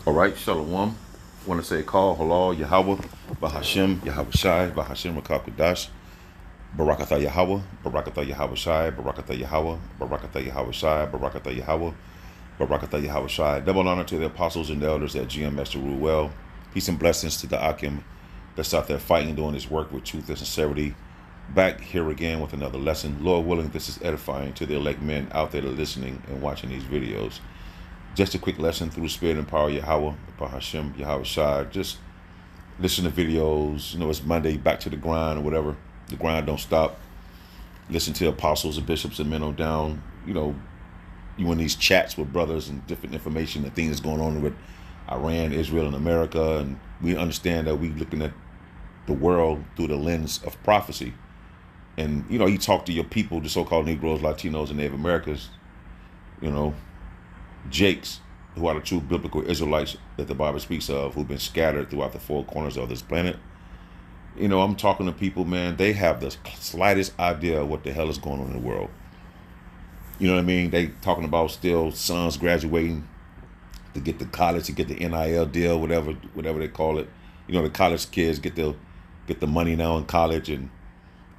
All right, Shalom. Want to say call halal Yahweh, Bahashem Yahweh Shai, Bahashem Rakakadash, Barakatha Yahweh, Barakatha Yahweh Shai, Barakatha Yahweh, Barakatha Yahweh Shai, Barakatha Yahweh, Barakatha Yahweh Shai. Double honor to the apostles and the elders at GMS to rule well. Peace and blessings to the Akim that's out there fighting, doing his work with truth and sincerity. Back here again with another lesson. Lord willing, this is edifying to the elect men out there that are listening and watching these videos. Just a quick lesson through the spirit and power of Yahweh, Bahashem, Yahweh Shai. Just listen to videos. You know, it's Monday, back to the grind or whatever. The grind don't stop. Listen to apostles and bishops and men on down. You know, you in these chats with brothers and different information and things going on with Iran, Israel, and America. And we understand that we looking at the world through the lens of prophecy. And, you know, you talk to your people, the so-called Negroes, Latinos, and Native Americans, you know, Jakes, who are the true biblical Israelites that the Bible speaks of, who've been scattered throughout the four corners of this planet. You know, I'm talking to people, man, they have the slightest idea of what the hell is going on in the world. You know what I mean? They talking about still sons graduating to get to college, to get the NIL deal, whatever they call it. You know, the college kids get the money now in college, and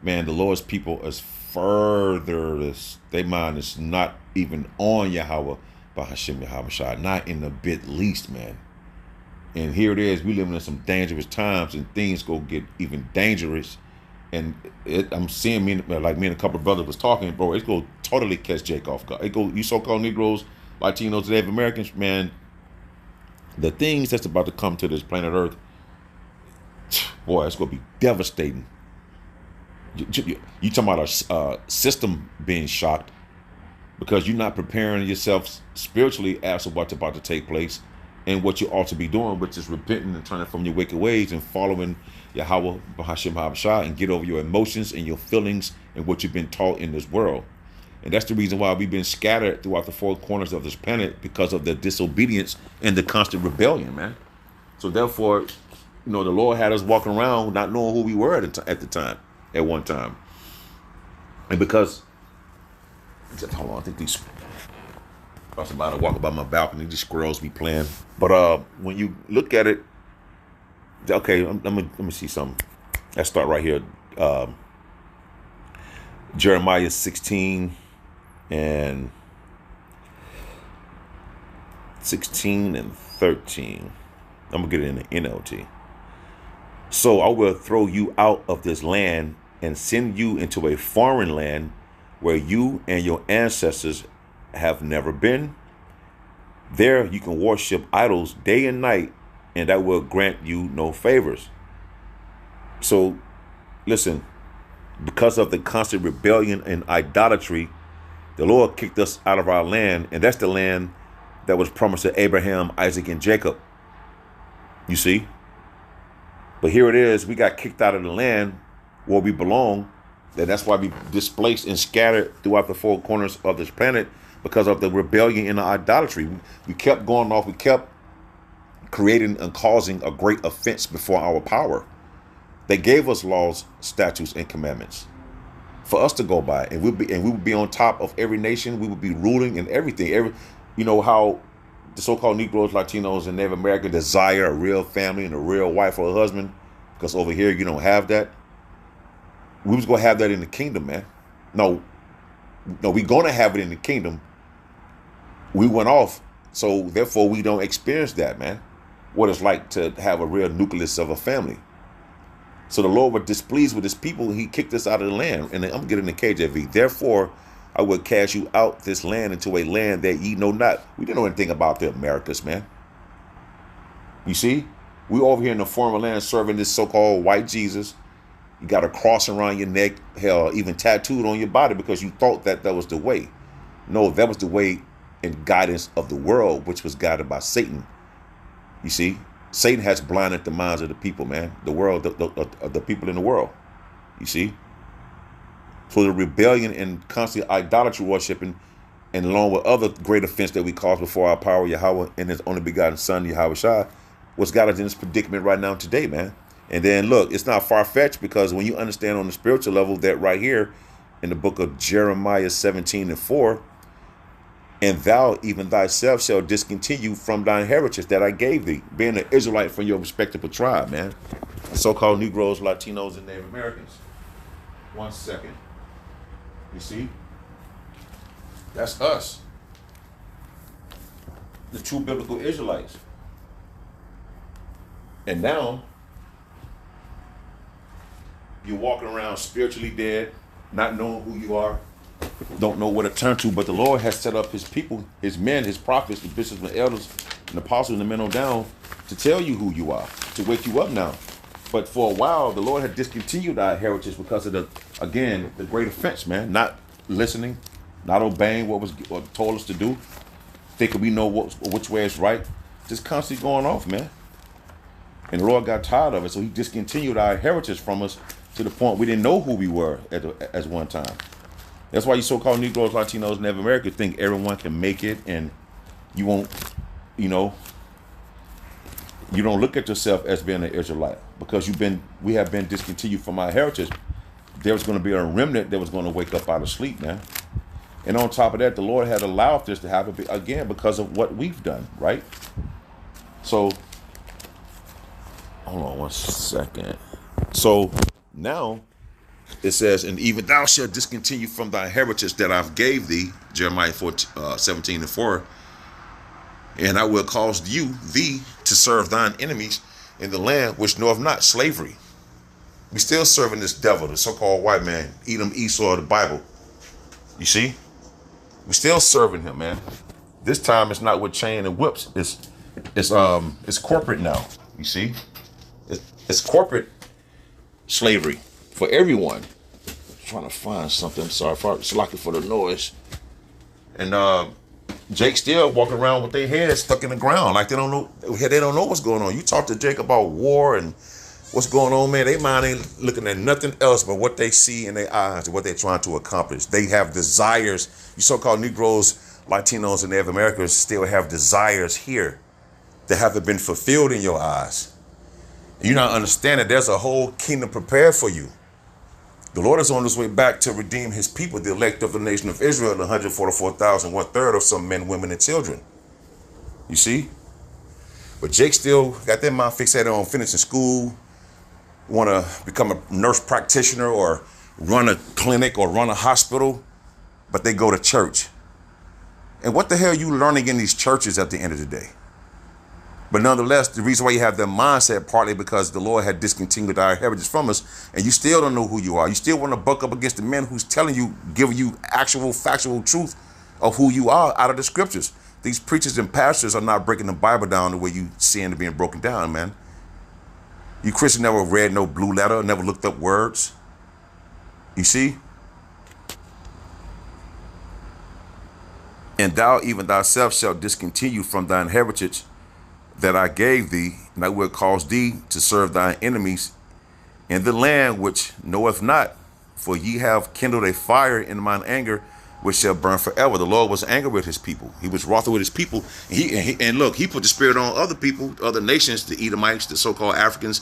man, the Lord's people is further. Their mind is not even on Yahweh, Bahashem Yahweh Shai, not in the bit least, man. And here it is, we living in some dangerous times, and things go get even dangerous. And I'm seeing me and a couple of brothers was talking, bro. It's go totally catch Jake off guard. It go, you so-called Negroes, Latinos, Native Americans, man. The things that's about to come to this planet Earth, boy, it's gonna be devastating. You talking about a system being shocked because you're not preparing yourself spiritually as to what's about to take place and what you ought to be doing, which is repenting and turning from your wicked ways and following Yahweh, Bahashem Habashah, and get over your emotions and your feelings and what you've been taught in this world. And that's the reason why we've been scattered throughout the four corners of this planet, because of the disobedience and the constant rebellion, man. So therefore, you know, the Lord had us walking around not knowing who we were at the time, at one time. And because, hold on, I think these, I was about to walk by my balcony, these squirrels be playing. But when you look at it, okay, let me see something. Let's start right here. Jeremiah 16 and 13. I'm gonna get it in the NLT. So I will throw you out of this land and send you into a foreign land where you and your ancestors have never been. There you can worship idols day and night, and that will grant you no favors. So listen, because of the constant rebellion and idolatry, the Lord kicked us out of our land, and that's the land that was promised to Abraham, Isaac, and Jacob. You see? But here it is, we got kicked out of the land where we belong. And that's why we displaced and scattered throughout the four corners of this planet, because of the rebellion and the idolatry. We kept going off, we kept creating and causing a great offense before our power. They gave us laws, statutes, and commandments for us to go by, and we would be on top of every nation. We would be ruling in everything. You know how the so-called Negroes, Latinos, and Native Americans desire a real family and a real wife or a husband, because over here you don't have that. We was gonna have that in the kingdom, man. No, we're gonna have it in the kingdom. We went off, so therefore we don't experience that, man. What it's like to have a real nucleus of a family. So the Lord was displeased with his people. He kicked us out of the land. And I'm getting the KJV. Therefore, I will cast you out this land into a land that ye know not. We didn't know anything about the Americas, man. You see? We over here in the foreign land serving this so-called white Jesus. You got a cross around your neck, hell, even tattooed on your body because you thought that was the way. No, that was the way and guidance of the world, which was guided by Satan. You see? Satan has blinded the minds of the people, man. The world, the people in the world. You see? So the rebellion and constant idolatry worshiping, and along with other great offense that we caused before our power, Yahweh, and his only begotten son, Yahweh Shai, what's got us in this predicament right now today, man. And then look, it's not far-fetched, because when you understand on the spiritual level that right here in the book of Jeremiah 17 and 4, And thou even thyself shall discontinue from thine heritage that I gave thee, being an Israelite from your respective tribe, man. So-called Negroes, Latinos, and Native Americans. 1 second. You see? That's us. The true biblical Israelites. And now, you're walking around spiritually dead, not knowing who you are, don't know where to turn to, but the Lord has set up his people, his men, his prophets, the bishops and elders and apostles and the men on down to tell you who you are, to wake you up now. But for a while, the Lord had discontinued our heritage because of the great offense, man. Not listening, not obeying what told us to do, thinking we know which way is right, just constantly going off, man. And the Lord got tired of it, so he discontinued our heritage from us to the point we didn't know who we were at one time. That's why you so-called Negroes, Latinos, and Native Americans think everyone can make it, and you won't, you don't look at yourself as being an Israelite because we have been discontinued from our heritage. There was going to be a remnant that was going to wake up out of sleep, man. And on top of that, the Lord had allowed this to happen again because of what we've done, right? So, hold on 1 second. So now, it says, and even thou shalt discontinue from thy heritage that I've gave thee, Jeremiah 17:4, and I will cause thee to serve thine enemies in the land which knoweth not slavery. We still serving this devil, the so-called white man, Edom, Esau of the Bible. You see? We still serving him, man. This time it's not with chain and whips. It's corporate now. You see? It's corporate slavery for everyone. I'm trying to find something. I'm sorry for the noise. And Jake still walking around with their heads stuck in the ground like they don't know what's going on. You talk to Jake about war and what's going on, man. They mind ain't looking at nothing else but what they see in their eyes and what they're trying to accomplish. They have desires. You so-called Negroes, Latinos, and Native Americans still have desires here that haven't been fulfilled in your eyes. You're not understanding there's a whole kingdom prepared for you. The Lord is on his way back to redeem his people, the elect of the nation of Israel, the 144,000, 1/3 of some men, women, and children. You see? But Jake still got their mind fixated on finishing school, want to become a nurse practitioner or run a clinic or run a hospital, but they go to church. And what the hell are you learning in these churches at the end of the day? But nonetheless, the reason why you have that mindset, partly because the Lord had discontinued our heritage from us, and you still don't know who you are. You still want to buck up against the men who's telling you, giving you actual factual truth of who you are out of the scriptures. These preachers and pastors are not breaking the Bible down the way you seeing it being broken down, man. You Christians never read no blue letter, never looked up words. You see? And thou even thyself shalt discontinue from thine heritage that I gave thee, and I will cause thee to serve thine enemies in the land which knoweth not, for ye have kindled a fire in mine anger, which shall burn forever. The Lord was angry with his people. He was wroth with his people. And look, he put the spirit on other people, other nations, the Edomites, the so-called Africans,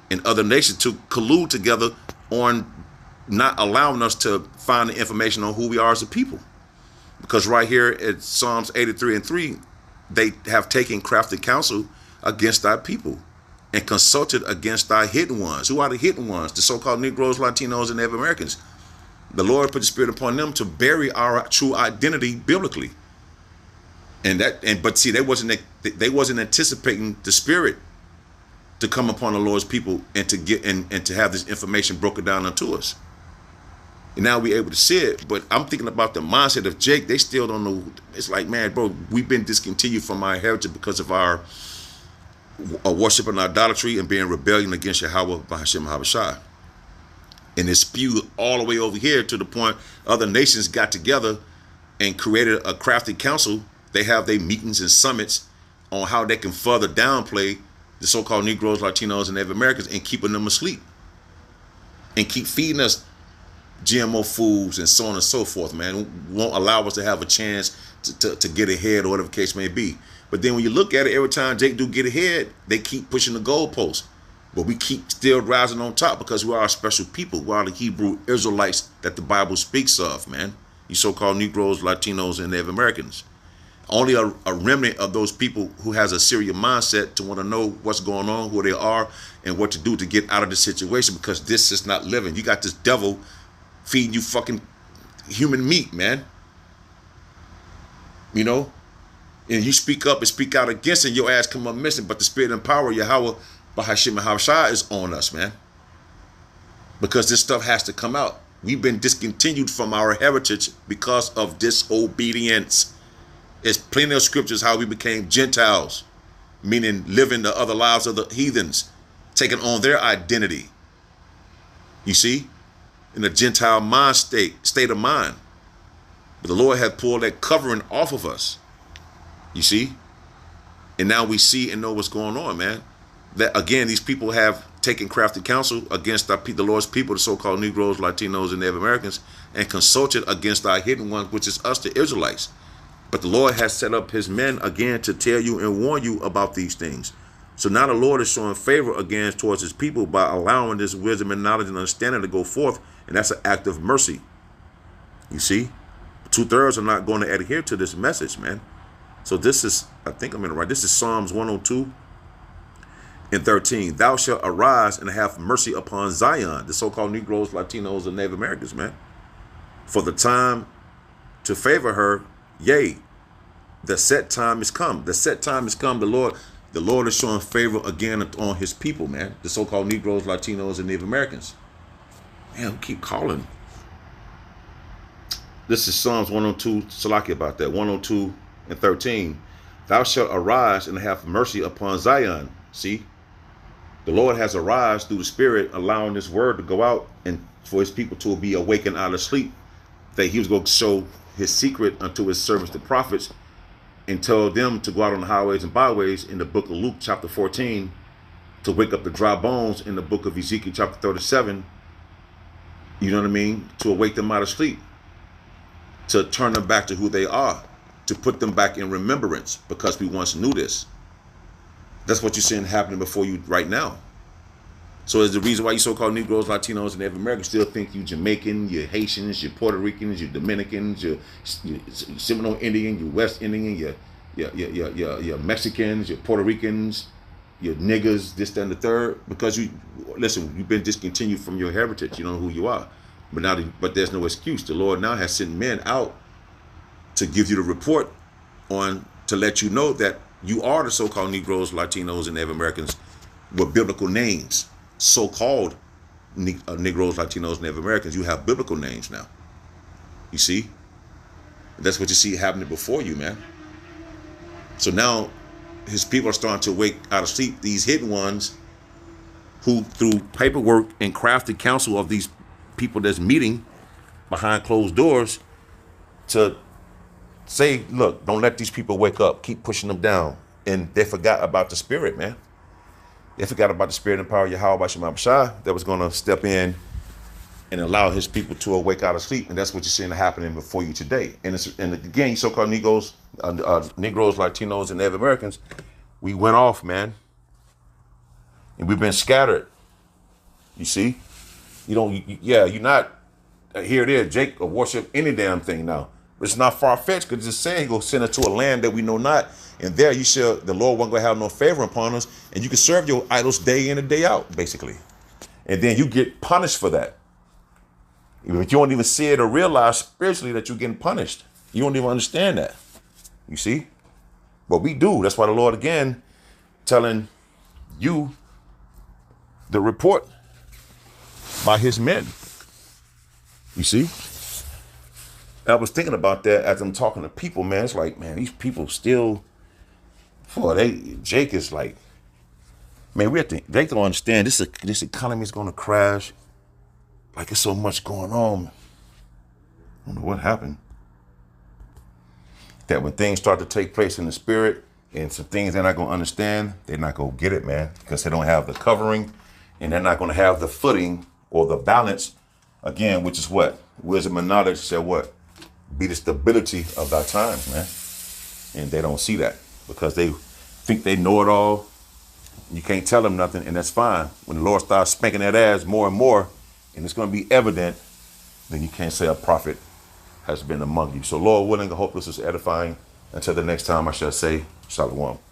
and other nations to collude together on not allowing us to find the information on who we are as a people. Because right here at Psalms 83:3, they have taken crafty counsel against thy people and consulted against thy hidden ones. Who are the hidden ones? The so-called Negroes, Latinos, and Native Americans. The Lord put the spirit upon them to bury our true identity biblically. But see, they wasn't anticipating the spirit to come upon the Lord's people and to get and to have this information broken down unto us. And now we're able to see it, but I'm thinking about the mindset of Jake. They still don't know. It's like, man, bro, we've been discontinued from our heritage because of our worship and idolatry and being rebellion against Yahweh, Bahashem, Habashai. And it's spewed all the way over here to the point other nations got together and created a crafty council. They have their meetings and summits on how they can further downplay the so-called Negroes, Latinos, and Native Americans and keeping them asleep and keep feeding us GMO foods and so on and so forth, man. Won't allow us to have a chance to get ahead or whatever the case may be. But then when you look at it, every time Jake do get ahead, they keep pushing the goalposts. But we keep still rising on top because we are a special people. We are the Hebrew Israelites that the Bible speaks of, man. You so-called Negroes, Latinos, and Native Americans. Only a remnant of those people who has a serious mindset to want to know what's going on, who they are, and what to do to get out of the situation, because this is not living. You got this devil feeding you fucking human meat, man. You know? And you speak up and speak out against it, your ass come up missing. But the spirit and power of Yahweh, Bahashim and Havashai, is on us, man. Because this stuff has to come out. We've been discontinued from our heritage because of disobedience. There's plenty of scriptures how we became Gentiles, meaning living the other lives of the heathens, taking on their identity. You see, in a Gentile mind state of mind. But the Lord had pulled that covering off of us. You see, and now we see and know what's going on, man. That again, these people have taken crafty counsel against the Lord's people, the so-called Negroes, Latinos, and Native Americans, and consulted against our hidden ones, which is us, the Israelites. But the Lord has set up his men again to tell you and warn you about these things. So now the Lord is showing favor again towards his people by allowing this wisdom and knowledge and understanding to go forth. And that's an act of mercy. You see, 2/3 are not going to adhere to this message, man. So this is, I think I'm in it right. This is Psalms 102 and 13. Thou shalt arise and have mercy upon Zion, the so-called Negroes, Latinos, and Native Americans, man. For the time to favor her, yea, the set time is come. The set time is come. The Lord is showing favor again on his people, man. The so-called Negroes, Latinos, and Native Americans. Man, we keep calling. This is Psalms 102, Salaki about that, 102 and 13. Thou shalt arise and have mercy upon Zion. See, the Lord has arisen through the Spirit, allowing this word to go out and for his people to be awakened out of sleep, that he was going to show his secret unto his servants, the prophets, and tell them to go out on the highways and byways in the book of Luke, chapter 14, to wake up the dry bones in the book of Ezekiel, chapter 37. You know what I mean? To awake them out of sleep, to turn them back to who they are, to put them back in remembrance, because we once knew this. That's what you're seeing happening before you right now. So it's the reason why you so-called Negroes, Latinos, and Native Americans still think you Jamaican, you're Haitians, you're Puerto Ricans, you're Dominicans, you're Seminole Indian, you're West Indian, you're Mexicans, you're Puerto Ricans, you're niggas, this, that, and the third. Because you've been discontinued from your heritage. You know who you are. But there's no excuse. The Lord now has sent men out to give you the report to let you know that you are the so-called Negroes, Latinos, and Native Americans with biblical names. So-called Negroes, Latinos, Native Americans, you have biblical names now. You see? That's what you see happening before you, man. So now his people are starting to wake out of sleep. These hidden ones who, through paperwork and crafted counsel of these people that's meeting behind closed doors, to say, look, don't let these people wake up. Keep pushing them down. And they forgot about the Spirit, man. They forgot about the Spirit and power of Yahweh Bashai that was going to step in and allow his people to awake out of sleep. And that's what you're seeing happening before you today. And again, you so-called Negroes, Latinos, and Native Americans, we went off, man. And we've been scattered. You see? You're not, here it is, Jake, or worship any damn thing now. But it's not far-fetched, because it's saying he's going to send us to a land that we know not. And there the Lord won't go have no favor upon us. And you can serve your idols day in and day out, basically. And then you get punished for that. But you don't even see it or realize spiritually that you're getting punished. You don't even understand that. You see? But we do. That's why the Lord, again, telling you the report by his men. You see? I was thinking about that as I'm talking to people, man. It's like, man, these people still, Jake is like, man, they don't understand this economy is going to crash. Like, it's so much going on. I don't know what happened. That when things start to take place in the spirit and some things they're not going to understand, they're not going to get it, man, because they don't have the covering and they're not going to have the footing or the balance, again, which is what? Wisdom and knowledge said what? Be the stability of our times, man. And they don't see that because they think they know it all. You can't tell them nothing, and that's fine. When the Lord starts spanking that ass more and more, and it's going to be evident, then you can't say a prophet has been among you. So Lord willing, I hope this is edifying Until the next time, I shall say, Shalom.